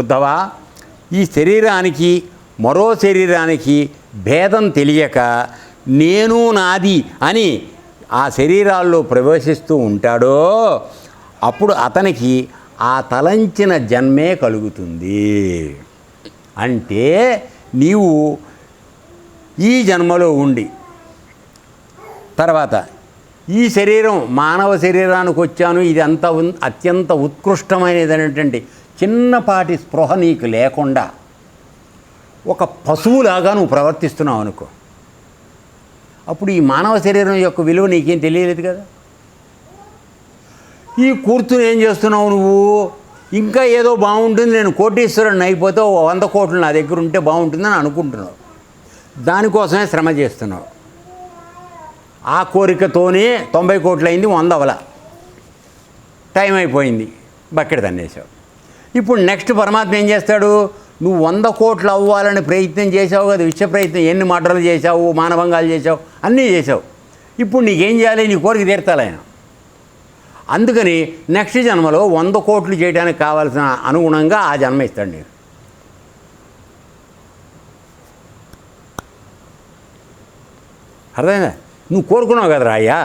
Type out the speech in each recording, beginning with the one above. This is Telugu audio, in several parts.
ఉద్ధవా, ఈ శరీరానికి మరో శరీరానికి భేదం తెలియక నేను నాది అని ఆ శరీరాల్లో ప్రవేశిస్తూ ఉంటాడో అప్పుడు అతనికి ఆ తలంచిన జన్మే కలుగుతుంది. అంటే నీవు ఈ జన్మలో ఉండి తర్వాత ఈ శరీరం మానవ శరీరానికి వచ్చాను, ఇది అంత అత్యంత ఉత్కృష్టమైనది అనేటువంటి చిన్నపాటి స్పృహ నీకు లేకుండా ఒక పశువులాగా నువ్వు ప్రవర్తిస్తున్నావు అనుకో, అప్పుడు ఈ మానవ శరీరం యొక్క విలువ నీకేం తెలియలేదు కదా. ఈ కూర్చుని ఏం చేస్తున్నావు నువ్వు, ఇంకా ఏదో బాగుంటుంది, నేను కోటీశ్వరుని అయిపోతే 100 కోట్లు నా దగ్గర ఉంటే బాగుంటుందని అనుకుంటున్నావు, దానికోసమే శ్రమ చేస్తున్నావు. ఆ కోరికతోనే 90 కోట్లు అయింది, 100 అవల, టైం అయిపోయింది, బకెట్ తన్నేసావు. ఇప్పుడు నెక్స్ట్ పరమాత్మ ఏం చేస్తాడు, నువ్వు 100 కోట్లు అవ్వాలని ప్రయత్నం చేసావు కదా, విశ్వ ప్రయత్నం, ఎన్ని మర్డర్లు చేసావు, మానభంగాలు చేసావు, అన్నీ చేసావు. ఇప్పుడు నీకేం చేయాలి, నీ కోరిక తీర్చాలి ఆయన. అందుకని నెక్స్ట్ జన్మలో 100 కోట్లు చేయడానికి కావాల్సిన అనుగుణంగా ఆ జన్మ ఇస్తాడు నీకు. అర్థమైందా, నువ్వు కోరుకున్నావు కదరా అయ్యా,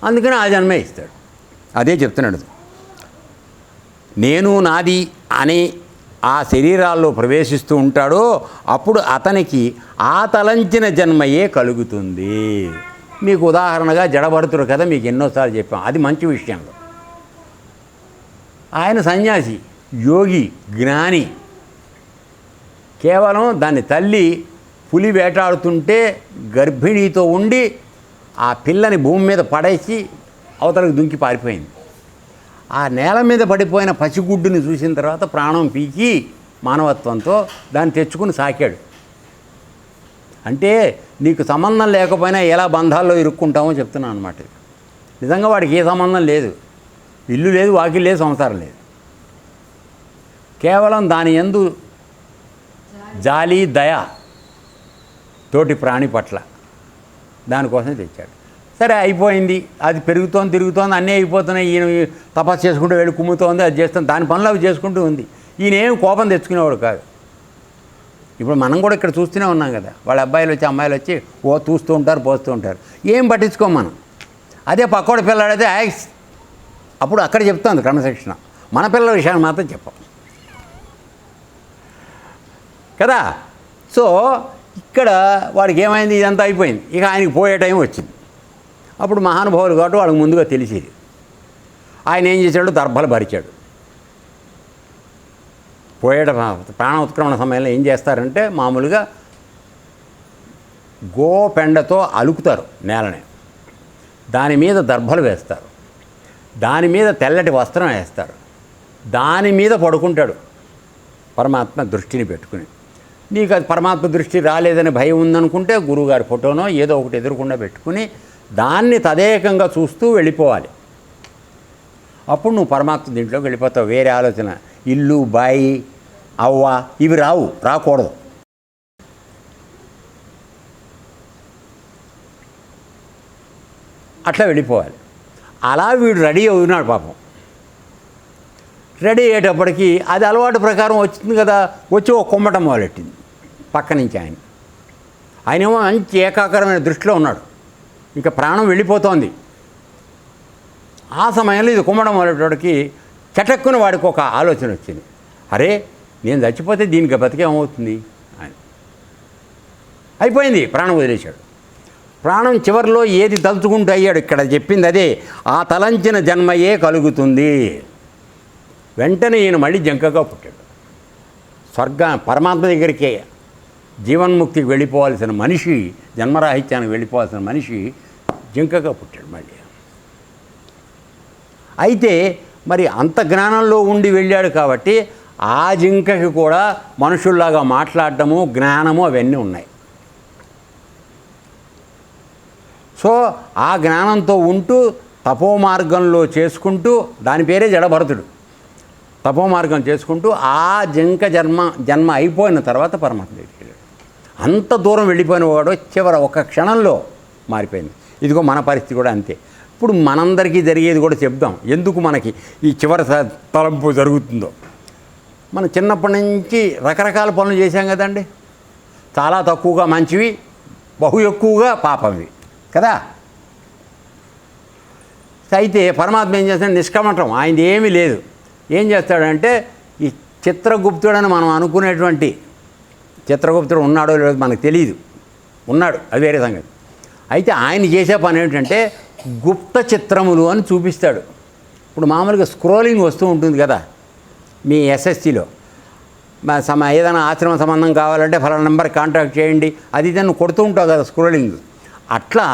అందుకని ఆ జన్మే ఇస్తాడు. అదే చెప్తున్నాడు, నేను నాది అనే ఆ శరీరాల్లో ప్రవేశిస్తూ ఉంటాడో అప్పుడు అతనికి ఆ తలంచిన జన్మయే కలుగుతుంది. మీకు ఉదాహరణగా జడభరతుడు కథ మీకు ఎన్నోసార్లు చెప్పాం, అది మంచి విషయంలో. ఆయన సన్యాసి, యోగి, జ్ఞాని. కేవలం దాని తల్లి పులి వేటాడుతుంటే గర్భిణీతో ఉండి ఆ పిల్లని భూమి మీద పడేసి అవతలకు దుంకి పారిపోయింది. ఆ నేల మీద పడిపోయిన పసిగుడ్డుని చూసిన తర్వాత ప్రాణం పీకి మానవత్వంతో దాన్ని తెచ్చుకుని సాకాడు. అంటే నీకు సంబంధం లేకపోయినా ఎలా బంధాల్లో ఇరుక్కుంటామో చెప్తున్నాను అనమాట. నిజంగా వాడికి ఏ సంబంధం లేదు, ఇల్లు లేదు, వాకిలు లేదు, సంసారం లేదు. కేవలం దాని యందు జాలి, దయ తోటి ప్రాణి పట్ల, దానికోసం తెచ్చాడు. సరే అయిపోయింది, అది పెరుగుతోంది, తిరుగుతోంది, అన్నీ అయిపోతున్నాయి. ఈయన తపస్సు చేసుకుంటూ వెళ్ళి కుమ్ముతోంది, అది చేస్తుంది, దాని పనులు అవి చేసుకుంటూ ఉంది. ఈయన ఏం కోపం తెచ్చుకునేవాడు కాదు. ఇప్పుడు మనం కూడా ఇక్కడ చూస్తూనే ఉన్నాం కదా, వాళ్ళ అబ్బాయిలు వచ్చి అమ్మాయిలు వచ్చి చూస్తూ ఉంటారు, పోస్తూ ఉంటారు, ఏం పట్టించుకోం మనం. అదే పక్కోడి పిల్లాడైతే యాక్స్, అప్పుడు అక్కడ చెప్తుంది క్రమశిక్షణ. మన పిల్లల విషయాన్ని మాత్రం చెప్పం కదా. సో ఇక్కడ వాడికి ఏమైంది, ఇదంతా అయిపోయింది, ఇక ఆయనకి పోయే టైం వచ్చింది. అప్పుడు మహానుభావులు కాబట్టి వాళ్ళకి ముందుగా తెలిసేది. ఆయన ఏం చేశాడు, దర్భలు భరిచాడు. పోయేట ప్రాణ ఉత్క్రమణ సమయంలో ఏం చేస్తారంటే మామూలుగా గోపెండతో అలుకుతారు నేలని, దాని మీద దర్భలు వేస్తారు, దాని మీద తెల్లటి వస్త్రం వేస్తారు, దాని మీద పడుకుంటాడు పరమాత్మ దృష్టిని పెట్టుకుని. నీకు అది పరమాత్మ దృష్టి రాలేదని భయం ఉందనుకుంటే గురువుగారి ఫోటోనో ఏదో ఒకటి ఎదురకుండా పెట్టుకుని దాన్ని తదేకంగా చూస్తూ వెళ్ళిపోవాలి. అప్పుడు నువ్వు పరమాత్మ దీంట్లోకి వెళ్ళిపోతావు. వేరే ఆలోచన, ఇల్లు, బాయి, అవ్వ ఇవి రాకూడదు. అట్లా వెళ్ళిపోవాలి. అలా వీడు రెడీ అవుతున్నాడు పాపం. రెడీ అయ్యేటప్పటికి అది అలవాటు ప్రకారం వచ్చింది కదా, వచ్చి ఒక కుమ్మటం మొదలెట్టింది పక్క నుంచి. ఆయనేమో మంచి ఏకాకరమైన దృష్టిలో ఉన్నాడు, ఇంకా ప్రాణం వెళ్ళిపోతోంది. ఆ సమయంలో ఇది కుమ్మడం మొదలెట్టడానికి చటక్కున వాడికి ఒక ఆలోచన వచ్చింది, అరే నేను చచ్చిపోతే దీనికి బతికేమవుతుంది అని. అయిపోయింది, ప్రాణం వదిలేశాడు. ప్రాణం చివరిలో ఏది తలుచుకుంటూ అయ్యాడు, ఇక్కడ చెప్పింది అదే, ఆ తలంచిన జన్మయే కలుగుతుంది. వెంటనే ఈయన మళ్ళీ జంకగా పుట్టాడు. పరమాత్మ దగ్గరికే జీవన్ముక్తికి వెళ్ళిపోవాల్సిన మనిషి, జన్మరాహిత్యానికి వెళ్ళిపోవాల్సిన మనిషి జింకగా పుట్టాడు మళ్ళీ. అయితే మరి అంత జ్ఞానంలో ఉండి వెళ్ళాడు కాబట్టి ఆ జింకకి కూడా మనుషుల్లాగా మాట్లాడటము, జ్ఞానము అవన్నీ ఉన్నాయి. సో ఆ జ్ఞానంతో ఉంటూ తపోమార్గంలో చేసుకుంటూ, దాని పేరే జడభరతుడు, తపోమార్గం చేసుకుంటూ ఆ జింక జన్మ అయిపోయిన తర్వాత పరమాత్మ దగ్గరికి వెళ్ళాడు. అంత దూరం వెళ్ళిపోయిన వాడు చివర ఒక క్షణంలో మారిపోయింది. ఇదిగో మన పరిస్థితి కూడా అంతే. ఇప్పుడు మనందరికీ జరిగేది కూడా చెప్దాం, ఎందుకు మనకి ఈ చివరి తలంపు జరుగుతుందో. మనం చిన్నప్పటి నుంచి రకరకాల పనులు చేశాం కదండి. చాలా తక్కువగా మంచివి, బహు ఎక్కువగా పాపవి కదా. అయితే పరమాత్మ ఏం చేస్తాడు, నిష్కమటం, ఆయనది ఏమీ లేదు. ఏం చేస్తాడంటే ఈ చిత్రగుప్తుడని మనం అనుకునేటువంటి చిత్రగుప్తుడు ఉన్నాడో లేదో మనకు తెలియదు, ఉన్నాడు, అది వేరే సంగతి. అయితే ఆయన చేసే పని ఏంటంటే గుప్త చిత్రములు అని చూపిస్తాడు. ఇప్పుడు మామూలుగా స్క్రోలింగ్ వస్తూ ఉంటుంది కదా మీ ఎస్ఎస్సిలో, ఏదైనా ఆశ్రమ సంబంధం కావాలంటే ఫలానా నెంబర్ కాంటాక్ట్ చేయండి, అది దాన్ని కొడుతూ ఉంటావు కదా స్క్రోలింగ్. అట్లా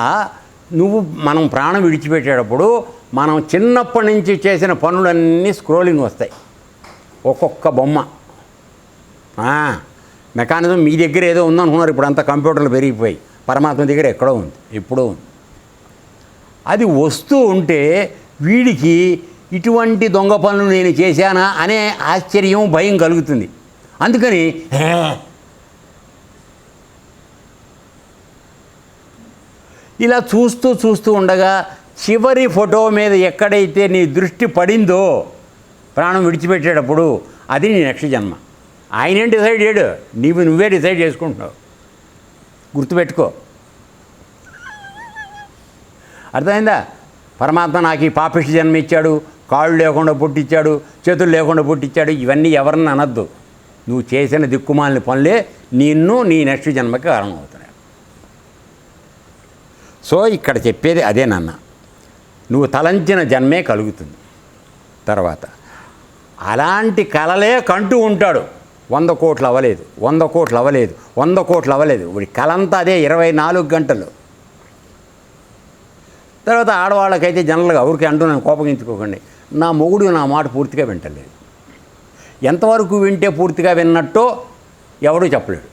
మనం ప్రాణం విడిచిపెట్టేటప్పుడు మనం చిన్నప్పటి నుంచి చేసిన పనులన్నీ స్క్రోలింగ్ వస్తాయి, ఒక్కొక్క బొమ్మ. మెకానిజం మీ దగ్గర ఏదో ఉందనుకున్నారు, ఇప్పుడు అంతా కంప్యూటర్లు పెరిగిపోయి, పరమాత్మ దగ్గర ఎక్కడో ఉంది, ఎప్పుడో ఉంది. అది వస్తూ ఉంటే వీడికి ఇటువంటి దొంగ పనులు నేను చేశానా అనే ఆశ్చర్యం, భయం కలుగుతుంది. అందుకని ఇలా చూస్తూ ఉండగా చివరి ఫోటో మీద ఎక్కడైతే నీ దృష్టి పడిందో ప్రాణం విడిచిపెట్టేటప్పుడు అది నీ నెక్స్ట్ జన్మ. ఆయనేం డిసైడ్ చేయడు, నువ్వే డిసైడ్ చేసుకుంటున్నావు. గుర్తుపెట్టుకో, అర్థమైందా? పరమాత్మ నాకు ఈ పాపిష్టి జన్మ ఇచ్చాడు, కాళ్ళు లేకుండా పుట్టించాడు, చేతులు లేకుండా పుట్టించాడు, ఇవన్నీ ఎవరిని అనద్దు. నువ్వు చేసిన దిక్కుమాలిన పనులే నిన్ను నీ నెక్స్ట్ జన్మకి కారణం అవుతున్నాయి. సో ఇక్కడ చెప్పేది అదే నాన్న, నువ్వు తలంచిన జన్మే కలుగుతుంది. తర్వాత అలాంటి కలలే కంటూ ఉంటాడు. 100 కోట్లు అవ్వలేదు, 100 కోట్లు అవ్వలేదు, 100 కోట్లు అవ్వలేదు, వీడి కలంతా అదే 24 గంటలు. తర్వాత ఆడవాళ్ళకైతే జనరల్గా ఊరికి అంటూ నేను కోపగించుకోకండి, నా మొగుడు నా మాట పూర్తిగా వింటలేదు. ఎంతవరకు వింటే పూర్తిగా విన్నట్టో ఎవడూ చెప్పలేడు,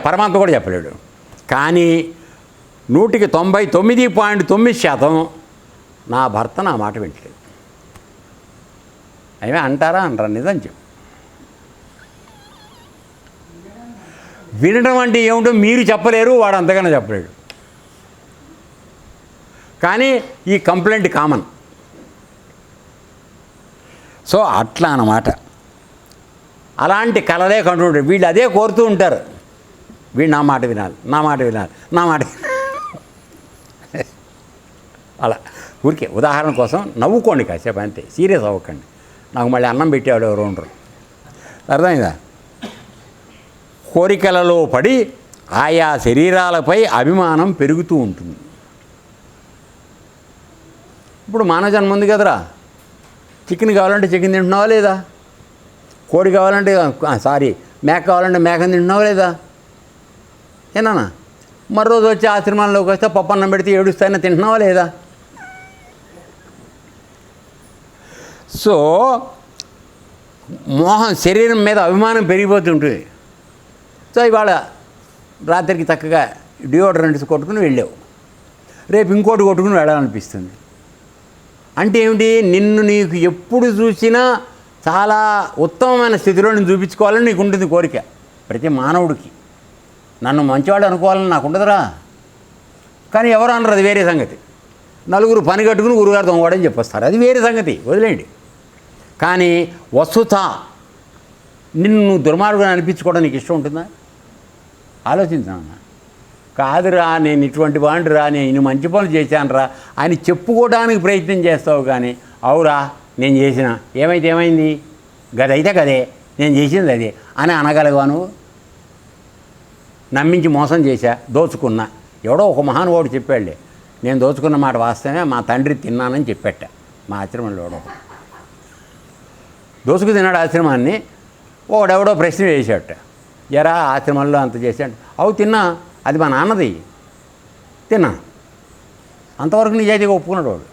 పరమాత్మ కూడా చెప్పలేడు. కానీ 100కి 99.9% నా భర్త నా మాట వింటలేదు. అవి అంటారా నిజం చెప్పు. వినడం అంటే ఏమిటో మీరు చెప్పలేరు, వాడు అంతగానే చెప్పలేడు. కానీ ఈ కంప్లైంట్ కామన్. సో అట్లా అన్నమాట. అలాంటి కలలే కంటుంటారు వీళ్ళు, అదే కోరుతూ ఉంటారు. వీడు నా మాట వినాలి, నా మాట వినాలి, నా మాట అలా ఊరికే ఉదాహరణ కోసం నవ్వుకోండి కాసేపు, అంతే, సీరియస్ అవ్వకండి. నాకు మళ్ళీ అన్నం పెట్టేవాడు ఎవరు ఉండరు, అర్థమైందా? కోరికలలో పడి ఆయా శరీరాలపై అభిమానం పెరుగుతూ ఉంటుంది. ఇప్పుడు మానవ జన్మ ఉంది కదరా, చికెన్ కావాలంటే చికెన్ తింటున్నావా లేదా? కోడి కావాలంటే మేక కావాలంటే మేకని తింటున్నావా లేదా? ఏనా మరో రోజు వచ్చి ఆశ్రమాల్లోకి వస్తే పప్పన్నం పెడితే ఏడుస్తాయినా తింటున్నావా లేదా? సో మోహం, శరీరం మీద అభిమానం పెరిగిపోతుంటుంది. సో ఇవాళ రాత్రికి చక్కగా డియోడ్రెంట్స్ కొట్టుకుని వెళ్ళావు, రేపు ఇంకోటి కొట్టుకుని వెళ్ళాలనిపిస్తుంది. అంటే ఏమిటి? నిన్ను నీకు ఎప్పుడు చూసినా చాలా ఉత్తమమైన స్థితిలో నేను చూపించుకోవాలని నీకు ఉంటుంది కోరిక. ప్రతి మానవుడికి నన్ను మంచివాడు అనుకోవాలని నాకు ఉండదురా. కానీ ఎవరు అనరు, అది వేరే సంగతి. నలుగురు పని కట్టుకుని గురుగారు దొంగవాడని చెప్పొస్తారు, అది వేరే సంగతి, వదిలేయండి. కానీ వస్తుత నిన్ను దుర్మార్గుని అనిపించుకోవడం నీకు ఇష్టం ఉంటుందా? ఆలోచించాను. కాదురా, నేను ఇటువంటి వాడిరా, నేను ఇన్ని మంచి పనులు చేశానురా అని చెప్పుకోవడానికి ప్రయత్నం చేస్తావు. కానీ అవురా నేను చేసిన, ఏమైతే ఏమైంది, గదైతే గదే, నేను చేసింది అదే అని అనగలవా నువ్వు? నమ్మించి మోసం చేశా, దోచుకున్నా. ఎవడో ఒక మహానుభావుడు చెప్పాడులే, నేను దోచుకున్న మాట వాస్తవమే, మా తండ్రి తిన్నానని చెప్పాట. మా ఆశ్రమంలో ఎవడో దోసుకు తిన్నాడు ఆశ్రమాన్ని. ఒకడెవడో ప్రశ్న వేసాట, ఎరా ఆశ్రమంలో అంత చేశాడు. అవు తిన్నా, అది మా నాన్నది, తిన్నా. అంతవరకు నిజాయితీగా ఒప్పుకున్నాడు వాడు.